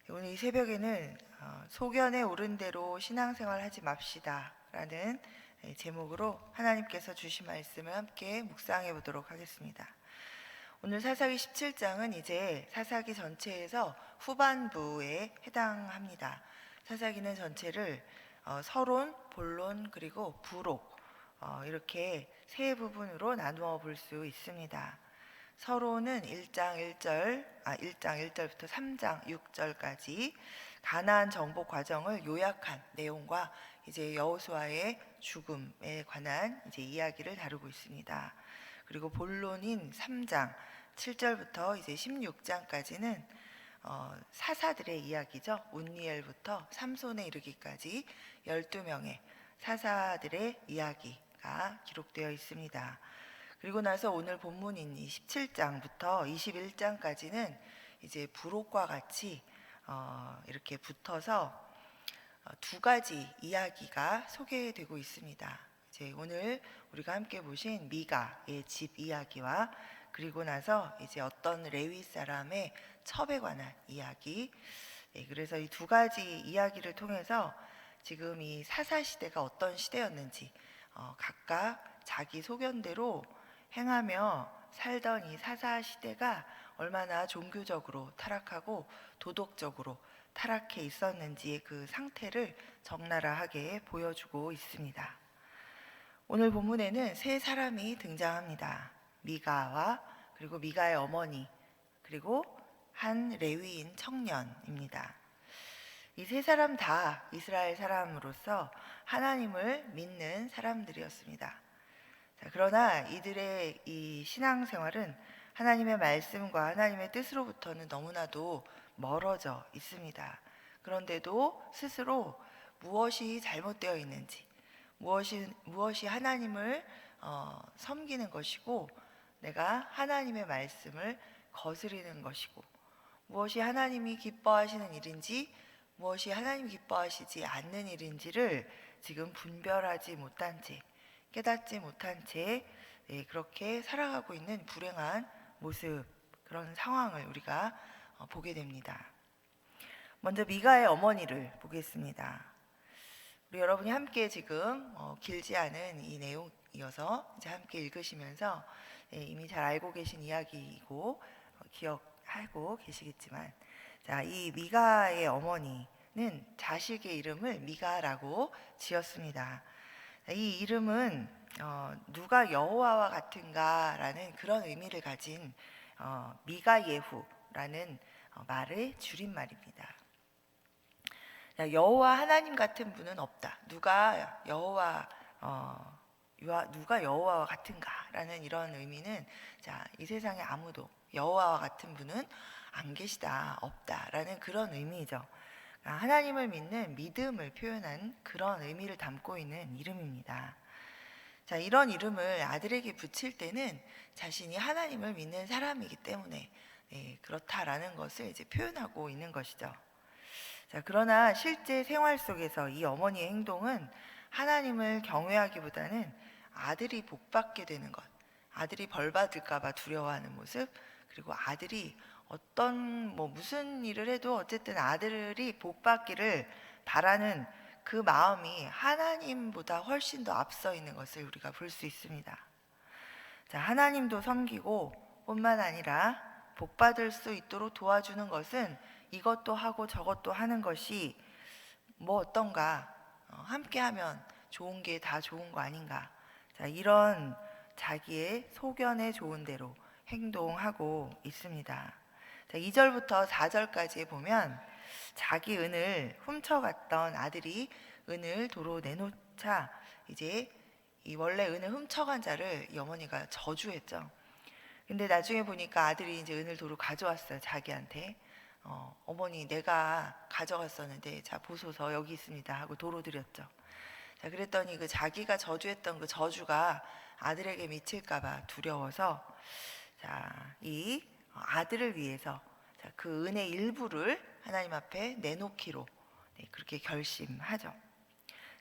오늘 이 새벽에는 소견에 오른 대로 신앙생활 하지 맙시다 라는 제목으로 하나님께서 주신 말씀을 함께 묵상해 보도록 하겠습니다. 오늘 사사기 17장은 이제 사사기 전체에서 후반부에 해당합니다. 사사기는 전체를 서론, 본론, 그리고 부록 이렇게 세 부분으로 나누어 볼 수 있습니다. 서론은 1장 1절부터 3장 6절까지 가나안 정복 과정을 요약한 내용과 이제 여호수아의 죽음에 관한 이제 이야기를 다루고 있습니다. 그리고 본론인 3장 7절부터 이제 16장까지는 사사들의 이야기죠. 운니엘부터 삼손에 이르기까지 12명의 사사들의 이야기가 기록되어 있습니다. 그리고 나서 오늘 본문인 17장부터 21장까지는 이제 부록과 같이 이렇게 붙어서 두 가지 이야기가 소개되고 있습니다. 이제 오늘 우리가 함께 보신 미가의 집 이야기와 그리고 나서 이제 어떤 레위 사람의 첩에 관한 이야기. 그래서 이 두 가지 이야기를 통해서 지금 이 사사 시대가 어떤 시대였는지 각각 자기 소견대로 행하며 살던 이 사사 시대가 얼마나 종교적으로 타락하고 도덕적으로 타락해 있었는지의 그 상태를 적나라하게 보여주고 있습니다. 오늘 본문에는 세 사람이 등장합니다. 미가와 그리고 미가의 어머니 그리고 한 레위인 청년입니다. 이 세 사람 다 이스라엘 사람으로서 하나님을 믿는 사람들이었습니다. 그러나 이들의 이 신앙생활은 하나님의 말씀과 하나님의 뜻으로부터는 너무나도 멀어져 있습니다. 그런데도 스스로 무엇이 잘못되어 있는지, 무엇이 하나님을 섬기는 것이고 내가 하나님의 말씀을 거스르는 것이고 무엇이 하나님이 기뻐하시는 일인지 무엇이 하나님이 기뻐하시지 않는 일인지를 지금 분별하지 못한 채 깨닫지 못한 채 그렇게 살아가고 있는 불행한 모습, 그런 상황을 우리가 보게 됩니다. 먼저 미가의 어머니를 보겠습니다. 우리 여러분이 함께 지금 길지 않은 이 내용이어서 이제 함께 읽으시면서 이미 잘 알고 계신 이야기이고 기억하고 계시겠지만, 자, 이 미가의 어머니는 자식의 이름을 미가라고 지었습니다. 이 이름은 누가 여호와와 같은가라는 그런 의미를 가진 미가예후라는 말의 줄임말입니다. 여호와 하나님 같은 분은 없다. 누가 여호와와 같은가라는 이런 의미는 이 세상에 아무도 여호와와 같은 분은 안 계시다, 없다라는 그런 의미죠. 하나님을 믿는 믿음을 표현한 그런 의미를 담고 있는 이름입니다. 자, 이런 이름을 아들에게 붙일 때는 자신이 하나님을 믿는 사람이기 때문에 그렇다라는 것을 이제 표현하고 있는 것이죠. 자, 그러나 실제 생활 속에서 이 어머니의 행동은 하나님을 경외하기보다는 아들이 복받게 되는 것, 아들이 벌받을까봐 두려워하는 모습, 그리고 아들이 무슨 일을 해도 어쨌든 아들이 복받기를 바라는 그 마음이 하나님보다 훨씬 더 앞서 있는 것을 우리가 볼 수 있습니다. 자, 하나님도 섬기고 뿐만 아니라 복받을 수 있도록 도와주는 것은 이것도 하고 저것도 하는 것이 어떤가, 함께하면 좋은 게 다 좋은 거 아닌가. 자, 이런 자기의 소견에 좋은 대로 행동하고 있습니다. 자, 2절부터 4절까지 보면 자기 은을 훔쳐갔던 아들이 은을 도로 내놓자 이제 이 원래 은을 훔쳐간 자를 이 어머니가 저주했죠. 근데 나중에 보니까 아들이 이제 은을 도로 가져왔어요. 자기한테. 어머니 내가 가져갔었는데 자 보소서 여기 있습니다 하고 도로 드렸죠. 자, 그랬더니 그 자기가 저주했던 그 저주가 아들에게 미칠까봐 두려워서 이 아들을 위해서 그 은의 일부를 하나님 앞에 내놓기로 그렇게 결심하죠.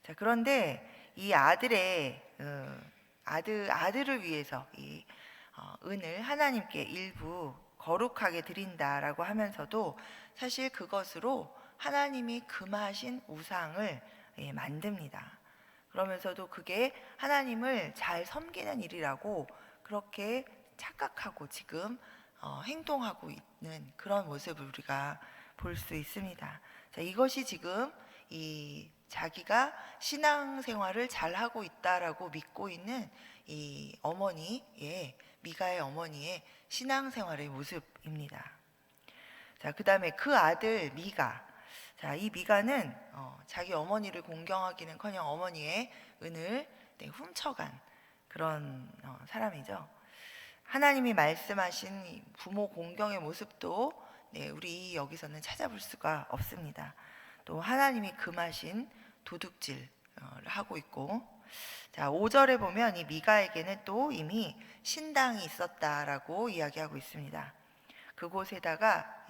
자, 그런데 이 아들의 아들을 위해서 이 은을 하나님께 일부 거룩하게 드린다라고 하면서도 사실 그것으로 하나님이 금하신 우상을 만듭니다. 그러면서도 그게 하나님을 잘 섬기는 일이라고 그렇게 착각하고 지금 행동하고 있는 그런 모습을 우리가 볼 수 있습니다. 자, 이것이 지금 이 자기가 신앙생활을 잘하고 있다라고 믿고 있는 이 어머니의, 미가의 어머니의 신앙생활의 모습입니다. 자, 그 다음에 그 아들 미가. 자, 이 미가는 자기 어머니를 공경하기는커녕 어머니의 은을 훔쳐간 그런 사람이죠. 하나님이 말씀하신 이 부모 공경의 모습도 우리 여기서는 찾아볼 수가 없습니다. 또 하나님이 금하신 도둑질을 하고 있고, 자, 5절에 보면 이 미가에게는 또 이미 신당이 있었다라고 이야기하고 있습니다. 그곳에다가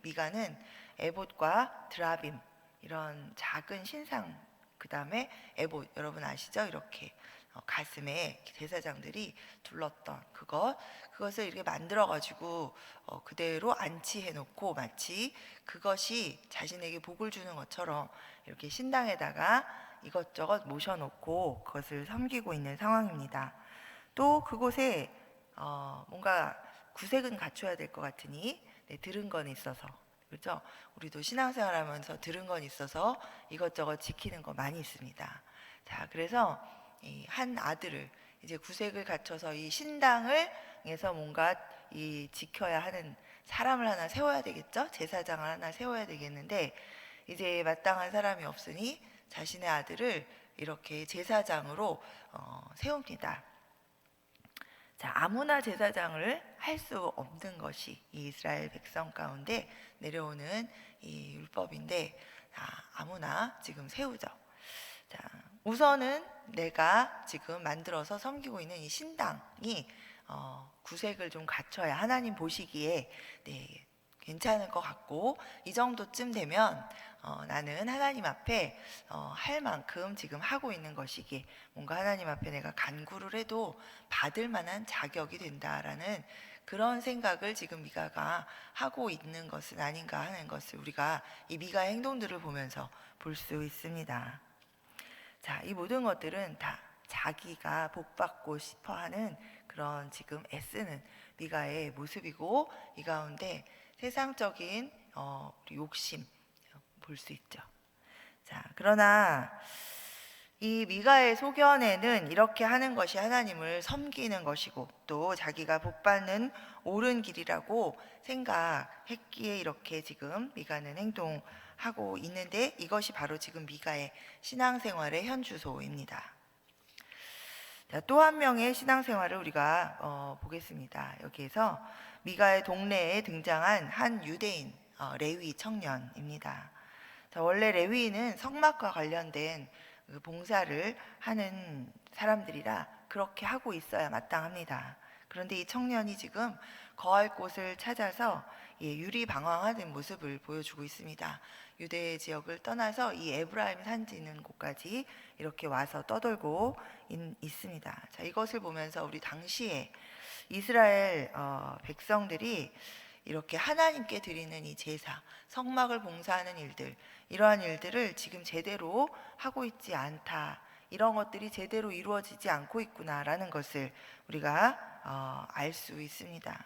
미가는 에봇과 드라빔, 이런 작은 신상, 그 다음에 에봇, 여러분 아시죠? 이렇게 가슴에 제사장들이 둘렀던 그것을 이렇게 만들어 가지고 그대로 안치해 놓고 마치 그것이 자신에게 복을 주는 것처럼 이렇게 신당에다가 이것저것 모셔놓고 그것을 섬기고 있는 상황입니다. 또 그곳에 뭔가 구색은 갖춰야 될 것 같으니 들은 건 있어서, 그렇죠? 우리도 신앙생활하면서 들은 건 있어서 이것저것 지키는 거 많이 있습니다. 자, 그래서 이 한 아들을 이제 구색을 갖춰서 이 신당을에서 뭔가 이 지켜야 하는 사람을 하나 세워야 되겠죠? 제사장을 하나 세워야 되겠는데 이제 마땅한 사람이 없으니 자신의 아들을 이렇게 제사장으로 세웁니다. 자, 아무나 제사장을 할 수 없는 것이 이 이스라엘 백성 가운데 내려오는 이 율법인데, 아무나 지금 세우죠. 자, 우선은 내가 지금 만들어서 섬기고 있는 이 신당이 구색을 좀 갖춰야 하나님 보시기에 괜찮을 것 같고, 이 정도쯤 되면 나는 하나님 앞에 할 만큼 지금 하고 있는 것이기에 뭔가 하나님 앞에 내가 간구를 해도 받을 만한 자격이 된다라는 그런 생각을 지금 미가가 하고 있는 것은 아닌가 하는 것을 우리가 이 미가의 행동들을 보면서 볼 수 있습니다. 자, 이 모든 것들은 다 자기가 복받고 싶어하는 그런 지금 애쓰는 미가의 모습이고, 이 가운데 세상적인 우리 욕심 볼 수 있죠. 자, 그러나 이 미가의 소견에는 이렇게 하는 것이 하나님을 섬기는 것이고 또 자기가 복받는 옳은 길이라고 생각했기에 이렇게 지금 미가는 행동하고 있는데, 이것이 바로 지금 미가의 신앙생활의 현주소입니다. 또 한 명의 신앙생활을 우리가 보겠습니다. 여기에서 미가의 동네에 등장한 한 유대인 레위 청년입니다. 자, 원래 레위인은 성막과 관련된 봉사를 하는 사람들이라 그렇게 하고 있어야 마땅합니다. 그런데 이 청년이 지금 거할 곳을 찾아서 유리방황하는 모습을 보여주고 있습니다. 유대 지역을 떠나서 이 에브라임 산지 있는 곳까지 이렇게 와서 떠돌고 있습니다. 자, 이것을 보면서 우리 당시에 이스라엘 백성들이 이렇게 하나님께 드리는 이 제사, 성막을 봉사하는 일들, 이러한 일들을 지금 제대로 하고 있지 않다, 이런 것들이 제대로 이루어지지 않고 있구나라는 것을 우리가 알 수 있습니다.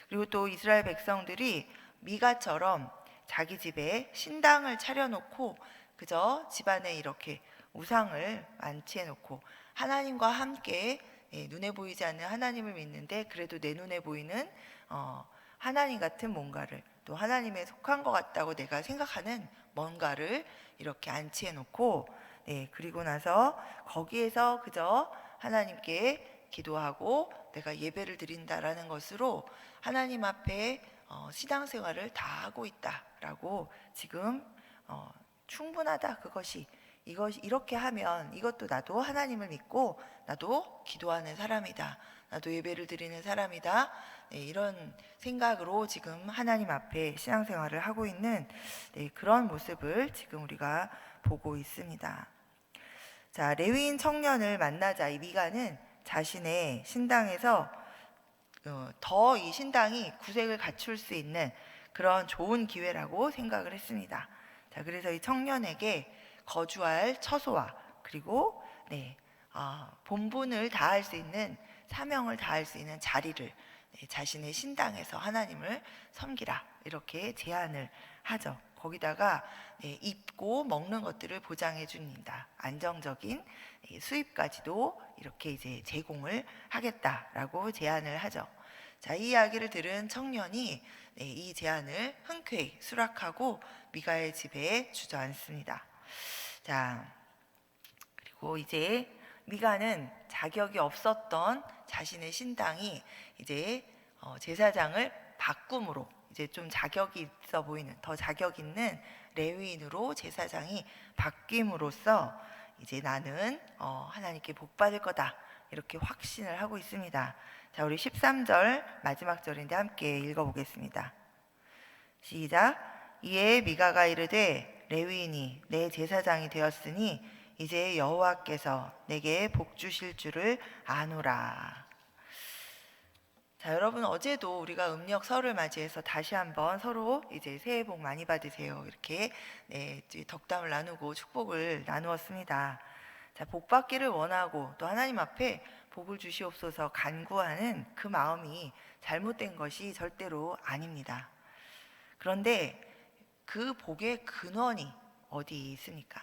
그리고 또 이스라엘 백성들이 미가처럼 자기 집에 신당을 차려놓고 그저 집안에 이렇게 우상을 만치해 놓고 하나님과 함께 눈에 보이지 않는 하나님을 믿는데 그래도 내 눈에 보이는 하나님 같은 뭔가를, 또 하나님에 속한 것 같다고 내가 생각하는 뭔가를 이렇게 안치해 놓고, 그리고 나서 거기에서 그저 하나님께 기도하고 내가 예배를 드린다라는 것으로 하나님 앞에 신앙생활을 다 하고 있다라고 지금 충분하다, 이것이 이렇게 하면 이것도 나도 하나님을 믿고 나도 기도하는 사람이다, 나도 예배를 드리는 사람이다, 이런 생각으로 지금 하나님 앞에 신앙생활을 하고 있는 그런 모습을 지금 우리가 보고 있습니다. 자, 레위인 청년을 만나자 이 미가는 자신의 신당에서 더 이 신당이 구색을 갖출 수 있는 그런 좋은 기회라고 생각을 했습니다. 자, 그래서 이 청년에게 거주할 처소와 그리고 본분을 다할 수 있는 사명을 다할 수 있는 자리를 자신의 신당에서 하나님을 섬기라 이렇게 제안을 하죠. 거기다가 입고 먹는 것들을 보장해 줍니다. 안정적인 수입까지도 이렇게 이제 제공을 하겠다라고 제안을 하죠. 자, 이 이야기를 들은 청년이 이 제안을 흔쾌히 수락하고 미가의 집에 주저앉습니다. 자, 그리고 이제 미가는 자격이 없었던 자신의 신당이 이제 제사장을 바꿈으로 이제 좀 자격이 있어 보이는 더 자격 있는 레위인으로 제사장이 바뀜으로써 이제 나는 하나님께 복 받을 거다 이렇게 확신을 하고 있습니다. 자, 우리 13절 마지막 절인데 함께 읽어보겠습니다. 시작. 이에 미가가 이르되 레위인이 내 제사장이 되었으니 이제 여호와께서 내게 복 주실 줄을 아노라. 자, 여러분 어제도 우리가 음력 설을 맞이해서 다시 한번 서로 이제 새해 복 많이 받으세요 이렇게 덕담을 나누고 축복을 나누었습니다. 자, 복 받기를 원하고 또 하나님 앞에 복을 주시옵소서 간구하는 그 마음이 잘못된 것이 절대로 아닙니다. 그런데 그 복의 근원이 어디 있습니까?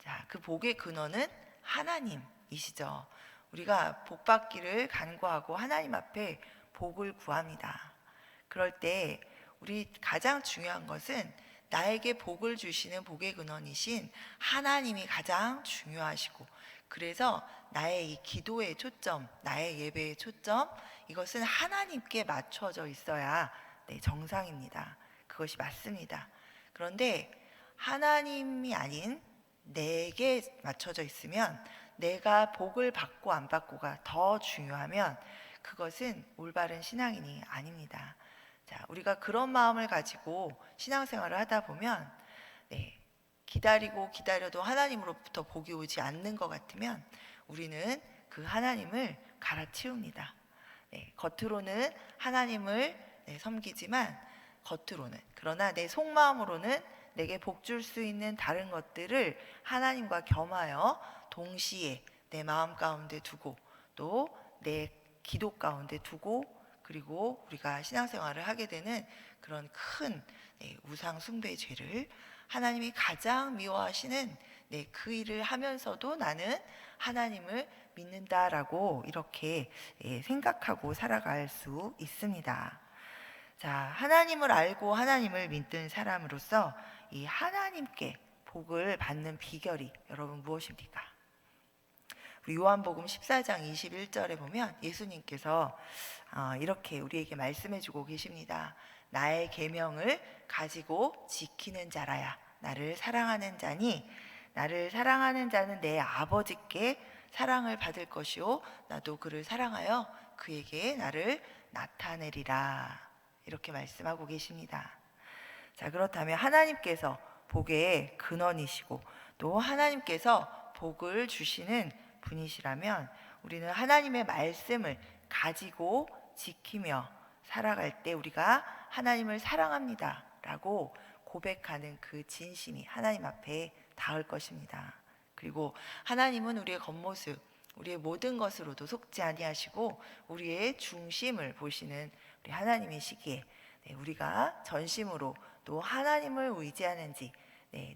자, 그 복의 근원은 하나님이시죠. 우리가 복 받기를 간구하고 하나님 앞에 복을 구합니다. 그럴 때 우리 가장 중요한 것은 나에게 복을 주시는 복의 근원이신 하나님이 가장 중요하시고, 그래서 나의 이 기도의 초점, 나의 예배의 초점, 이것은 하나님께 맞춰져 있어야 정상입니다. 그것이 맞습니다. 그런데 하나님이 아닌 내게 맞춰져 있으면, 내가 복을 받고 안 받고가 더 중요하면 그것은 올바른 신앙인이 아닙니다. 자, 우리가 그런 마음을 가지고 신앙생활을 하다 보면 기다리고 기다려도 하나님으로부터 복이 오지 않는 것 같으면 우리는 그 하나님을 갈아치웁니다. 겉으로는 하나님을 섬기지만 겉으로는, 그러나 내 속마음으로는 내게 복 줄 수 있는 다른 것들을 하나님과 겸하여 동시에 내 마음 가운데 두고 또 내 기도 가운데 두고, 그리고 우리가 신앙생활을 하게 되는 그런 큰 우상 숭배의 죄를 하나님이 가장 미워하시는 그 일을 하면서도 나는 하나님을 믿는다라고 이렇게 생각하고 살아갈 수 있습니다. 자, 하나님을 알고 하나님을 믿는 사람으로서 이 하나님께 복을 받는 비결이 여러분 무엇입니까? 요한복음 14장 21절에 보면 예수님께서 이렇게 우리에게 말씀해 주고 계십니다. 나의 계명을 가지고 지키는 자라야 나를 사랑하는 자니, 나를 사랑하는 자는 내 아버지께 사랑을 받을 것이요 나도 그를 사랑하여 그에게 나를 나타내리라, 이렇게 말씀하고 계십니다. 자, 그렇다면 하나님께서 복의 근원이시고 또 하나님께서 복을 주시는 분이시라면 우리는 하나님의 말씀을 가지고 지키며 살아갈 때 우리가 하나님을 사랑합니다 라고 고백하는 그 진심이 하나님 앞에 닿을 것입니다. 그리고 하나님은 우리의 겉모습, 우리의 모든 것으로도 속지 아니하시고 우리의 중심을 보시는 우리 하나님이시기에 우리가 전심으로 또 하나님을 의지하는지,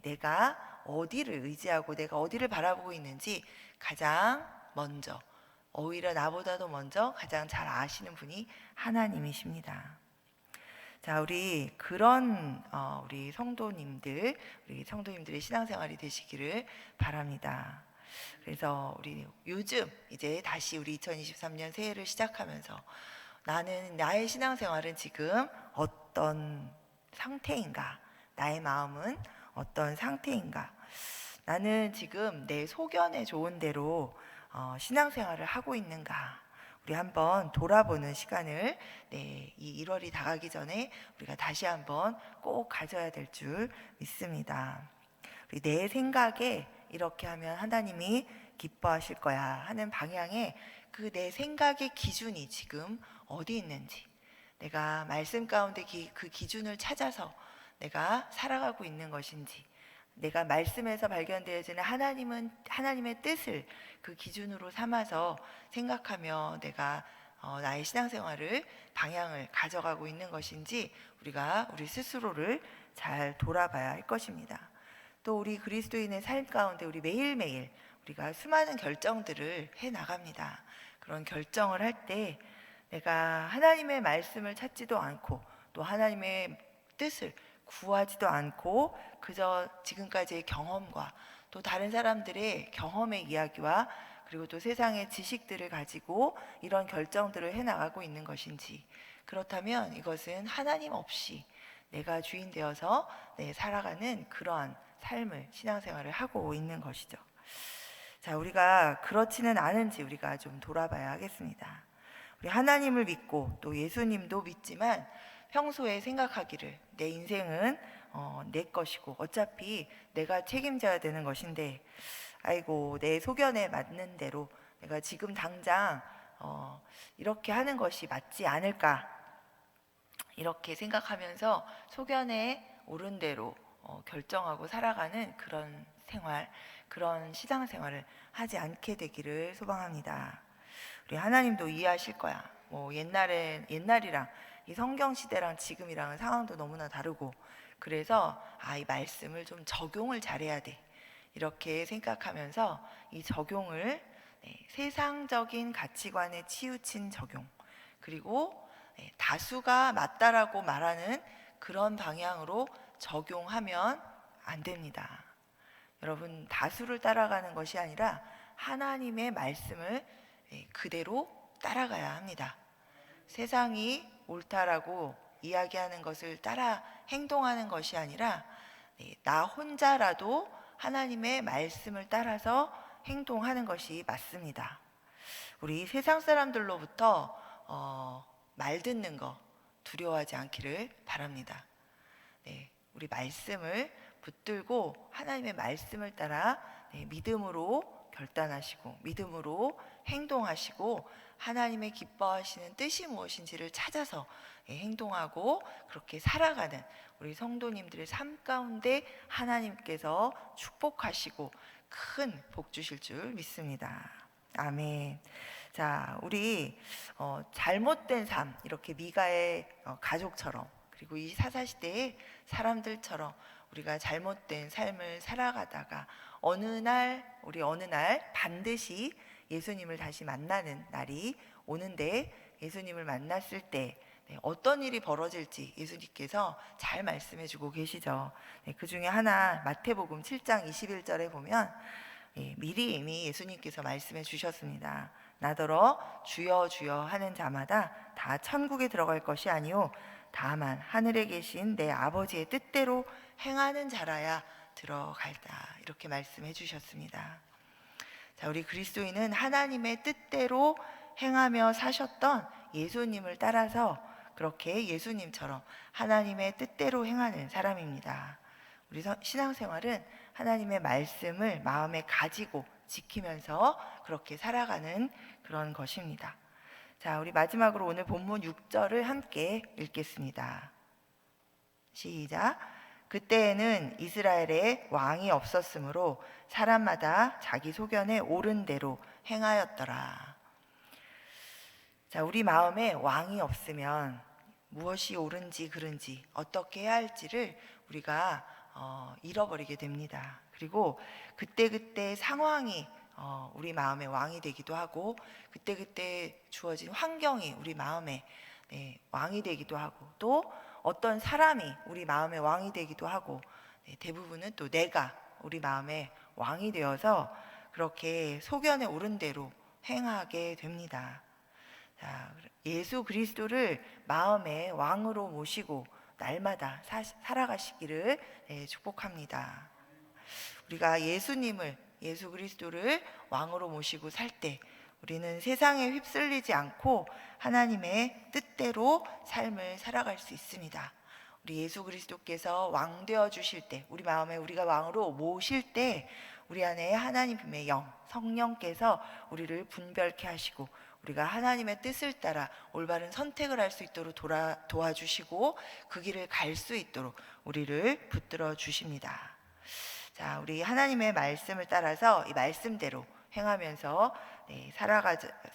내가 어디를 의지하고 내가 어디를 바라보고 있는지 가장 먼저, 오히려 나보다도 먼저 가장 잘 아시는 분이 하나님이십니다. 자, 우리 그런 우리 성도님들의 신앙생활이 되시기를 바랍니다. 그래서 우리 요즘 이제 다시 우리 2023년 새해를 시작하면서 나는 나의 신앙생활은 지금 어떤 상태인가? 나의 마음은 어떤 상태인가? 나는 지금 내 소견에 좋은 대로 신앙생활을 하고 있는가? 우리 한번 돌아보는 시간을 이 1월이 다가기 전에 우리가 다시 한번 꼭 가져야 될 줄 믿습니다. 내 생각에 이렇게 하면 하나님이 기뻐하실 거야 하는 방향의 그 내 생각의 기준이 지금 어디 있는지, 내가 말씀 가운데 그 기준을 찾아서 내가 살아가고 있는 것인지, 내가 말씀에서 발견되어지는 하나님의 뜻을 그 기준으로 삼아서 생각하며 내가 나의 신앙생활을 방향을 가져가고 있는 것인지 우리가 우리 스스로를 잘 돌아봐야 할 것입니다. 또 우리 그리스도인의 삶 가운데 우리 매일매일 우리가 수많은 결정들을 해 나갑니다. 그런 결정을 할 때 내가 하나님의 말씀을 찾지도 않고 또 하나님의 뜻을 구하지도 않고 그저 지금까지의 경험과 또 다른 사람들의 경험의 이야기와 그리고 또 세상의 지식들을 가지고 이런 결정들을 해나가고 있는 것인지, 그렇다면 이것은 하나님 없이 내가 주인 되어서 살아가는 그러한 삶을, 신앙생활을 하고 있는 것이죠. 자, 우리가 그렇지는 않은지 우리가 좀 돌아봐야 하겠습니다. 우리 하나님을 믿고 또 예수님도 믿지만 평소에 생각하기를 내 인생은 내 것이고 어차피 내가 책임져야 되는 것인데, 아이고 내 소견에 맞는 대로 내가 지금 당장 이렇게 하는 것이 맞지 않을까, 이렇게 생각하면서 소견에 옳은 대로 결정하고 살아가는 그런 생활, 그런 신앙생활을 하지 않게 되기를 소망합니다. 우리 하나님도 이해하실 거야. 뭐 옛날이랑 이 성경 시대랑 지금이랑은 상황도 너무나 다르고, 그래서 이 말씀을 좀 적용을 잘해야 돼, 이렇게 생각하면서 이 적용을 세상적인 가치관에 치우친 적용, 그리고 다수가 맞다라고 말하는 그런 방향으로 적용하면 안 됩니다. 여러분, 다수를 따라가는 것이 아니라 하나님의 말씀을 그대로 따라가야 합니다. 세상이 옳다라고 이야기하는 것을 따라 행동하는 것이 아니라 나 혼자라도 하나님의 말씀을 따라서 행동하는 것이 맞습니다. 우리 세상 사람들로부터 말 듣는 거 두려워하지 않기를 바랍니다. 우리 말씀을 붙들고 하나님의 말씀을 따라 믿음으로 결단하시고 믿음으로 행동하시고 하나님의 기뻐하시는 뜻이 무엇인지를 찾아서 행동하고 그렇게 살아가는 우리 성도님들의 삶 가운데 하나님께서 축복하시고 큰 복 주실 줄 믿습니다. 아멘. 자, 우리 잘못된 삶, 이렇게 미가의 가족처럼, 그리고 이 사사시대의 사람들처럼 우리가 잘못된 삶을 살아가다가 어느 날 반드시 예수님을 다시 만나는 날이 오는데, 예수님을 만났을 때 어떤 일이 벌어질지 예수님께서 잘 말씀해 주고 계시죠. 그 중에 하나, 마태복음 7장 21절에 보면 미리 이미 예수님께서 말씀해 주셨습니다. 나더러 주여 주여 하는 자마다 다 천국에 들어갈 것이 아니요 다만 하늘에 계신 내 아버지의 뜻대로 행하는 자라야 들어갈다, 이렇게 말씀해 주셨습니다. 자, 우리 그리스도인은 하나님의 뜻대로 행하며 사셨던 예수님을 따라서 그렇게 예수님처럼 하나님의 뜻대로 행하는 사람입니다. 우리 신앙생활은 하나님의 말씀을 마음에 가지고 지키면서 그렇게 살아가는 그런 것입니다. 자, 우리 마지막으로 오늘 본문 6절을 함께 읽겠습니다. 시작. 그때에는 이스라엘에 왕이 없었으므로 사람마다 자기 소견에 옳은 대로 행하였더라. 자, 우리 마음에 왕이 없으면 무엇이 옳은지 그른지 어떻게 해야 할지를 우리가 잃어버리게 됩니다. 그리고 그때그때 상황이 우리 마음의 왕이 되기도 하고, 그때그때 주어진 환경이 우리 마음의 왕이 되기도 하고, 또 어떤 사람이 우리 마음의 왕이 되기도 하고, 대부분은 또 내가 우리 마음의 왕이 되어서 그렇게 소견에 옳은 대로 행하게 됩니다. 자, 예수 그리스도를 마음의 왕으로 모시고 날마다 살아가시기를 축복합니다. 우리가 예수 그리스도를 왕으로 모시고 살 때 우리는 세상에 휩쓸리지 않고 하나님의 뜻대로 삶을 살아갈 수 있습니다. 우리 예수 그리스도께서 왕 되어 주실 때, 우리 마음에 우리가 왕으로 모실 때 우리 안에 하나님의 영, 성령께서 우리를 분별케 하시고 우리가 하나님의 뜻을 따라 올바른 선택을 할 수 있도록 도와주시고 그 길을 갈 수 있도록 우리를 붙들어 주십니다. 자, 우리 하나님의 말씀을 따라서 이 말씀대로 행하면서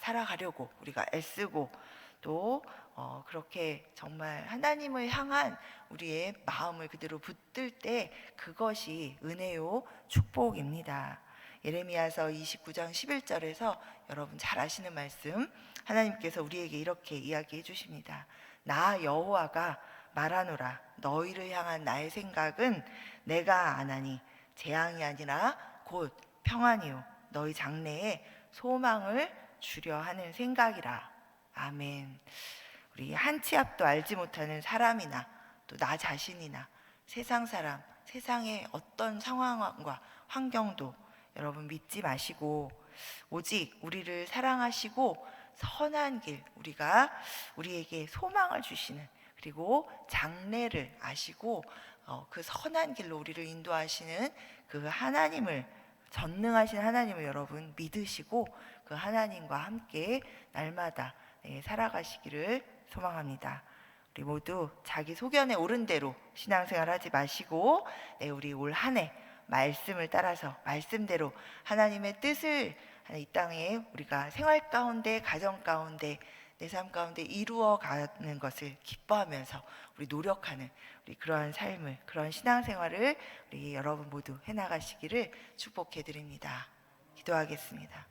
살아가려고 우리가 애쓰고 또 그렇게 정말 하나님을 향한 우리의 마음을 그대로 붙들 때 그것이 은혜요 축복입니다. 예레미야서 29장 11절에서 여러분 잘 아시는 말씀, 하나님께서 우리에게 이렇게 이야기해 주십니다. 나 여호와가 말하노라. 너희를 향한 나의 생각은 내가 아나니 재앙이 아니라 곧 평안이요 너희 장래에 소망을 주려 하는 생각이라. 아멘. 우리 한 치 앞도 알지 못하는 사람이나 또 나 자신이나 세상 사람, 세상의 어떤 상황과 환경도 여러분 믿지 마시고 오직 우리를 사랑하시고 선한 길, 우리에게 소망을 주시는, 그리고 장래를 아시고 그 선한 길로 우리를 인도하시는 그 하나님을, 전능하신 하나님을 여러분 믿으시고 그 하나님과 함께 날마다 살아가시기를 소망합니다. 우리 모두 자기 소견에 오른 대로 신앙생활 하지 마시고 우리 올 한 해 말씀을 따라서 말씀대로 하나님의 뜻을 이 땅에 우리가 생활 가운데, 가정 가운데, 내 삶 가운데 이루어가는 것을 기뻐하면서 우리 노력하는 우리 그러한 삶을, 그런 신앙생활을 우리 여러분 모두 해나가시기를 축복해 드립니다. 기도하겠습니다.